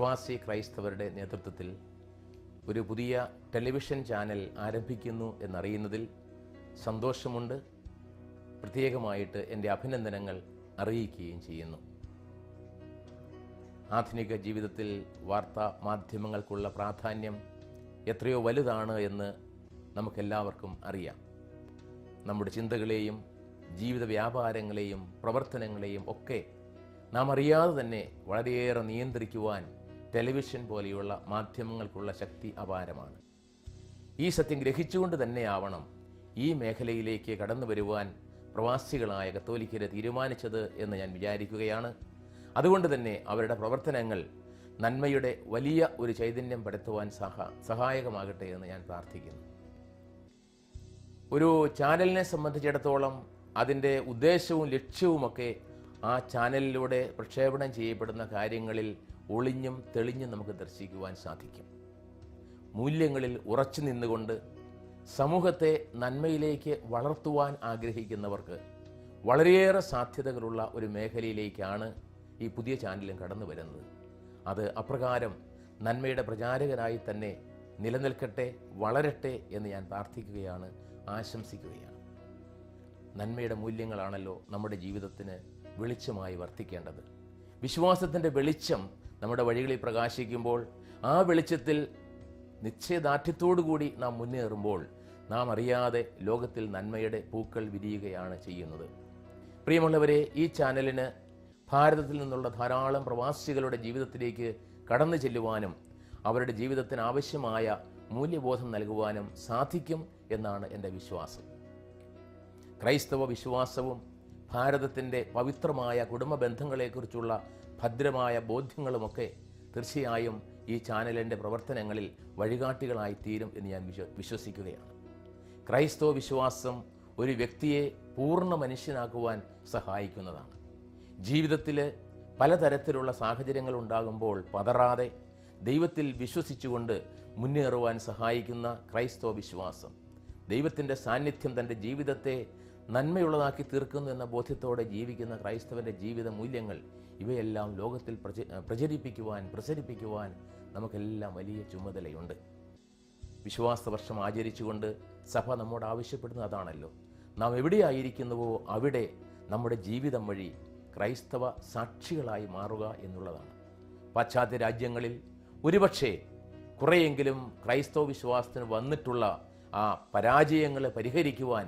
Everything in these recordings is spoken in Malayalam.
പ്രവാസി ക്രൈസ്തവരുടെ നേതൃത്വത്തിൽ ഒരു പുതിയ ടെലിവിഷൻ ചാനൽ ആരംഭിക്കുന്നു എന്നറിയുന്നതിൽ സന്തോഷമുണ്ട്. പ്രത്യേകമായിട്ട് എൻ്റെ അഭിനന്ദനങ്ങൾ അറിയിക്കുകയും ചെയ്യുന്നു. ആധുനിക ജീവിതത്തിൽ വാർത്താ മാധ്യമങ്ങൾക്കുള്ള പ്രാധാന്യം എത്രയോ വലുതാണ് എന്ന് നമുക്കെല്ലാവർക്കും അറിയാം. നമ്മുടെ ചിന്തകളെയും ജീവിത വ്യാപാരങ്ങളെയും പ്രവർത്തനങ്ങളെയും ഒക്കെ നാം അറിയാതെ തന്നെ വളരെയേറെ നിയന്ത്രിക്കുവാൻ ടെലിവിഷൻ പോലെയുള്ള മാധ്യമങ്ങൾക്കുള്ള ശക്തി അപാരമാണ്. ഈ സത്യം ഗ്രഹിച്ചുകൊണ്ട് തന്നെയാവണം ഈ മേഖലയിലേക്ക് കടന്നു വരുവാൻ പ്രവാസികളായ കത്തോലിക്കരെ തീരുമാനിച്ചത് എന്ന് ഞാൻ വിചാരിക്കുകയാണ്. അതുകൊണ്ട് തന്നെ അവരുടെ പ്രവർത്തനങ്ങൾ നന്മയുടെ വലിയ ഒരു ചൈതന്യം പടുത്തുവാൻ സഹായകമാകട്ടെ എന്ന് ഞാൻ പ്രാർത്ഥിക്കുന്നു. ഒരു ചാനലിനെ സംബന്ധിച്ചിടത്തോളം അതിൻ്റെ ഉദ്ദേശവും ലക്ഷ്യവുമൊക്കെ ആ ചാനലിലൂടെ പ്രക്ഷേപണം ചെയ്യപ്പെടുന്ന കാര്യങ്ങളിൽ ഒളിഞ്ഞും തെളിഞ്ഞും നമുക്ക് ദർശിക്കുവാൻ സാധിക്കും. മൂല്യങ്ങളിൽ ഉറച്ചു നിന്നുകൊണ്ട് സമൂഹത്തെ നന്മയിലേക്ക് വളർത്തുവാൻ ആഗ്രഹിക്കുന്നവർക്ക് വളരെയേറെ സാധ്യതകളുള്ള ഒരു മേഖലയിലേക്കാണ് ഈ പുതിയ ചാനലും കടന്നു വരുന്നത്. അത് അപ്രകാരം നന്മയുടെ പ്രചാരകനായി തന്നെ നിലനിൽക്കട്ടെ, വളരട്ടെ എന്ന് ഞാൻ പ്രാർത്ഥിക്കുകയാണ്, ആശംസിക്കുകയാണ്. നന്മയുടെ മൂല്യങ്ങളാണല്ലോ നമ്മുടെ ജീവിതത്തിന് വെളിച്ചമായി വർത്തിക്കേണ്ടത്. വിശ്വാസത്തിൻ്റെ വെളിച്ചം നമ്മുടെ വഴികളിൽ പ്രകാശിക്കുമ്പോൾ ആ വെളിച്ചത്തിൽ നിശ്ചയദാർഢ്യത്തോടുകൂടി നാം മുന്നേറുമ്പോൾ നാം അറിയാതെ ലോകത്തിൽ നന്മയുടെ പൂക്കൾ വിരിയുകയാണ് ചെയ്യുന്നത്. പ്രിയമുള്ളവരെ, ഈ ചാനലിന് ഭാരതത്തിൽ നിന്നുള്ള ധാരാളം പ്രവാസികളുടെ ജീവിതത്തിലേക്ക് കടന്നു ചെല്ലുവാനും അവരുടെ ജീവിതത്തിന് ആവശ്യമായ മൂല്യബോധം നൽകുവാനും സാധിക്കും എന്നാണ് എൻ്റെ വിശ്വാസം. ക്രൈസ്തവ വിശ്വാസവും ഭാരതത്തിൻ്റെ പവിത്രമായ കുടുംബ ബന്ധങ്ങളെക്കുറിച്ചുള്ള ഭദ്രമായ ബോധ്യങ്ങളുമൊക്കെ തീർച്ചയായും ഈ ചാനലിൻ്റെ പ്രവർത്തനങ്ങളിൽ വഴികാട്ടികളായി തീരും എന്ന് ഞാൻ വിശ്വസിക്കുകയാണ്. ക്രൈസ്തവ വിശ്വാസം ഒരു വ്യക്തിയെ പൂർണ്ണ മനുഷ്യനാക്കുവാൻ സഹായിക്കുന്നതാണ്. ജീവിതത്തിൽ പലതരത്തിലുള്ള സാഹചര്യങ്ങൾ ഉണ്ടാകുമ്പോൾ പതറാതെ ദൈവത്തിൽ വിശ്വസിച്ചുകൊണ്ട് മുന്നേറുവാൻ സഹായിക്കുന്ന ക്രൈസ്തവ വിശ്വാസം ദൈവത്തിൻ്റെ സാന്നിധ്യം തൻ്റെ ജീവിതത്തെ നന്മയുള്ളതാക്കി തീർക്കുന്നു എന്ന ബോധ്യത്തോടെ ജീവിക്കുന്ന ക്രൈസ്തവൻ്റെ ജീവിത മൂല്യങ്ങൾ ഇവയെല്ലാം ലോകത്തിൽ പ്രചരിപ്പിക്കുവാൻ നമുക്കെല്ലാം വലിയ ചുമതലയുണ്ട്. വിശ്വാസ വർഷം ആചരിച്ചുകൊണ്ട് സഭ നമ്മോട് ആവശ്യപ്പെടുന്നത് അതാണല്ലോ. നാം എവിടെയായിരിക്കുന്നുവോ അവിടെ നമ്മുടെ ജീവിതം വഴി ക്രൈസ്തവ സാക്ഷികളായി മാറുക എന്നുള്ളതാണ്. പാശ്ചാത്യ രാജ്യങ്ങളിൽ ഒരുപക്ഷെ കുറേയെങ്കിലും ക്രൈസ്തവ വിശ്വാസത്തിന് വന്നിട്ടുള്ള ആ പരാജയങ്ങളെ പരിഹരിക്കുവാൻ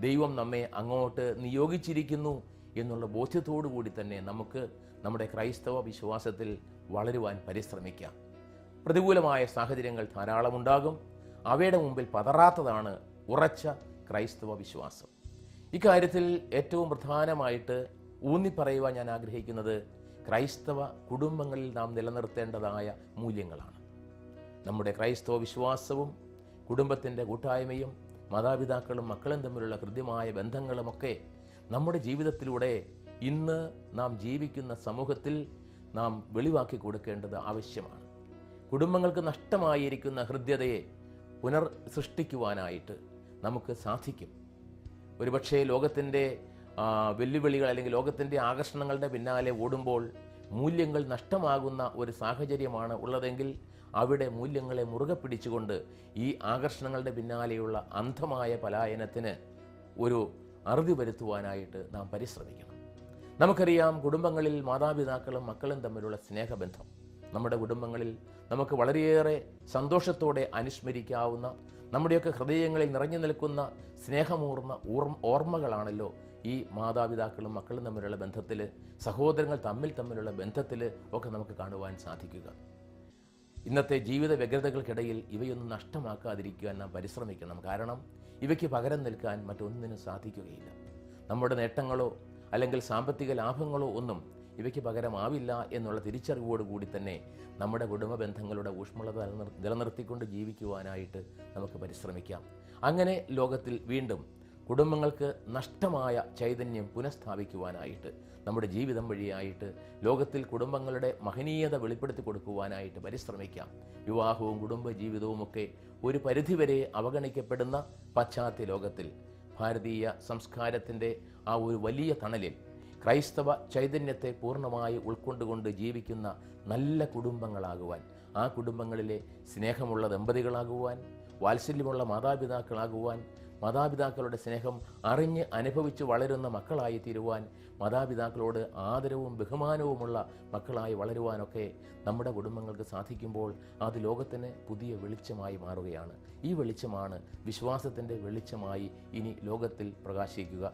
ദൈവം നമ്മെ അങ്ങോട്ട് നിയോഗിച്ചിരിക്കുന്നു എന്നുള്ള ബോധ്യത്തോടു കൂടി തന്നെ നമുക്ക് നമ്മുടെ ക്രൈസ്തവ വിശ്വാസത്തിൽ വളരുവാൻ പരിശ്രമിക്കാം. പ്രതികൂലമായ സാഹചര്യങ്ങൾ ധാരാളമുണ്ടാകും. അവയുടെ മുമ്പിൽ പതറാത്തതാണ് ഉറച്ച ക്രൈസ്തവ വിശ്വാസം. ഇക്കാര്യത്തിൽ ഏറ്റവും പ്രധാനമായിട്ട് ഊന്നിപ്പറയുവാൻ ഞാൻ ആഗ്രഹിക്കുന്നത് ക്രൈസ്തവ കുടുംബങ്ങളിൽ നാം നിലനിർത്തേണ്ടതായ മൂല്യങ്ങളാണ്. നമ്മുടെ ക്രൈസ്തവ വിശ്വാസവും കുടുംബത്തിൻ്റെ കൂട്ടായ്മയും മാതാപിതാക്കളും മക്കളും തമ്മിലുള്ള ഹൃദ്യമായ ബന്ധങ്ങളുമൊക്കെ നമ്മുടെ ജീവിതത്തിലൂടെ ഇന്ന് നാം ജീവിക്കുന്ന സമൂഹത്തിൽ നാം വെളിവാക്കി കൊടുക്കേണ്ടത് ആവശ്യമാണ്. കുടുംബങ്ങൾക്ക് നഷ്ടമായിരിക്കുന്ന ഹൃദ്യതയെ പുനർസൃഷ്ടിക്കുവാനായിട്ട് നമുക്ക് സാധിക്കും. ഒരുപക്ഷെ ലോകത്തിൻ്റെ വെല്ലുവിളികൾ അല്ലെങ്കിൽ ലോകത്തിൻ്റെ ആകർഷണങ്ങളുടെ പിന്നാലെ ഓടുമ്പോൾ മൂല്യങ്ങൾ നഷ്ടമാകുന്ന ഒരു സാഹചര്യമാണ് ഉള്ളതെങ്കിൽ അവിടെ മൂല്യങ്ങളെ മുറുകെ പിടിച്ചുകൊണ്ട് ഈ ആകർഷണങ്ങളുടെ പിന്നാലെയുള്ള അന്ധമായ പലായനത്തിന് ഒരു അറുതി വരുത്തുവാനായിട്ട് നാം പരിശ്രമിക്കണം. നമുക്കറിയാം, കുടുംബങ്ങളിൽ മാതാപിതാക്കളും മക്കളും തമ്മിലുള്ള സ്നേഹബന്ധം നമ്മുടെ കുടുംബങ്ങളിൽ നമുക്ക് വളരെയേറെ സന്തോഷത്തോടെ അനുസ്മരിക്കാവുന്ന, നമ്മുടെയൊക്കെ ഹൃദയങ്ങളിൽ നിറഞ്ഞു നിൽക്കുന്ന സ്നേഹമൂർന്ന ഓർമ്മകളാണല്ലോ ഈ മാതാപിതാക്കളും മക്കളും തമ്മിലുള്ള ബന്ധത്തിൽ, സഹോദരങ്ങൾ തമ്മിലുള്ള ബന്ധത്തിൽ ഒക്കെ നമുക്ക് കാണുവാൻ സാധിക്കുക. ഇന്നത്തെ ജീവിത വ്യഗ്രതകൾക്കിടയിൽ ഇവയൊന്നും നഷ്ടമാക്കാതിരിക്കുവാൻ നാം പരിശ്രമിക്കണം. കാരണം ഇവയ്ക്ക് പകരം നിൽക്കാൻ മറ്റൊന്നിനും സാധിക്കുകയില്ല. നമ്മുടെ നേട്ടങ്ങളോ അല്ലെങ്കിൽ സാമ്പത്തിക ലാഭങ്ങളോ ഒന്നും ഇവയ്ക്ക് പകരമാവില്ല എന്നുള്ള തിരിച്ചറിവോടുകൂടി തന്നെ നമ്മുടെ കുടുംബ ബന്ധങ്ങളുടെ ഊഷ്മളത നിലനിർത്തിക്കൊണ്ട് ജീവിക്കുവാനായിട്ട് നമുക്ക് പരിശ്രമിക്കാം. അങ്ങനെ ലോകത്തിൽ വീണ്ടും കുടുംബങ്ങൾക്ക് നഷ്ടമായ ചൈതന്യം പുനഃസ്ഥാപിക്കുവാനായിട്ട് നമ്മുടെ ജീവിതം വഴിയായിട്ട് ലോകത്തിൽ കുടുംബങ്ങളുടെ മഹനീയത വെളിപ്പെടുത്തി കൊടുക്കുവാനായിട്ട് പരിശ്രമിക്കാം. വിവാഹവും കുടുംബ ജീവിതവുമൊക്കെ ഒരു പരിധിവരെ അവഗണിക്കപ്പെടുന്ന പാശ്ചാത്യ ലോകത്തിൽ ഭാരതീയ സംസ്കാരത്തിൻ്റെ ആ ഒരു വലിയ തണലിൽ ക്രൈസ്തവ ചൈതന്യത്തെ പൂർണ്ണമായി ഉൾക്കൊണ്ടുകൊണ്ട് ജീവിക്കുന്ന നല്ല കുടുംബങ്ങളാകുവാൻ, ആ കുടുംബങ്ങളിലെ സ്നേഹമുള്ള ദമ്പതികളാകുവാൻ, വാത്സല്യമുള്ള മാതാപിതാക്കളാകുവാൻ, മാതാപിതാക്കളുടെ സ്നേഹം അറിഞ്ഞ് അനുഭവിച്ച് വളരുന്ന മക്കളായി തീരുവാൻ, മാതാപിതാക്കളോട് ആദരവും ബഹുമാനവുമുള്ള മക്കളായി വളരുവാനൊക്കെ നമ്മുടെ കുടുംബങ്ങൾക്ക് സാധിക്കുമ്പോൾ അത് ലോകത്തിന് പുതിയ വെളിച്ചമായി മാറുകയാണ്. ഈ വെളിച്ചമാണ് വിശ്വാസത്തിൻ്റെ വെളിച്ചമായി ഇനി ലോകത്തിൽ പ്രകാശിക്കുക.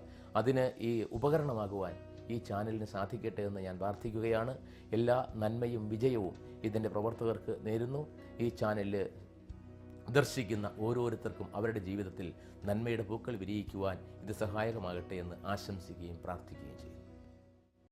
അതിന് ഈ ഉപകരണമാകുവാൻ ഈ ചാനലിന് സാധിക്കട്ടെ എന്ന് ഞാൻ പ്രാർത്ഥിക്കുകയാണ്. എല്ലാ നന്മയും വിജയവും ഇതിൻ്റെ പ്രവർത്തകർക്ക് നേരുന്നു. ഈ ചാനലിൽ ദർശിക്കുന്ന ഓരോരുത്തർക്കും അവരുടെ ജീവിതത്തിൽ നന്മയുടെ പൂക്കൾ വിരിയിക്കുവാൻ ഇത് സഹായകമാകട്ടെ എന്ന് ആശംസിക്കുകയും പ്രാർത്ഥിക്കുകയും ചെയ്യുന്നു.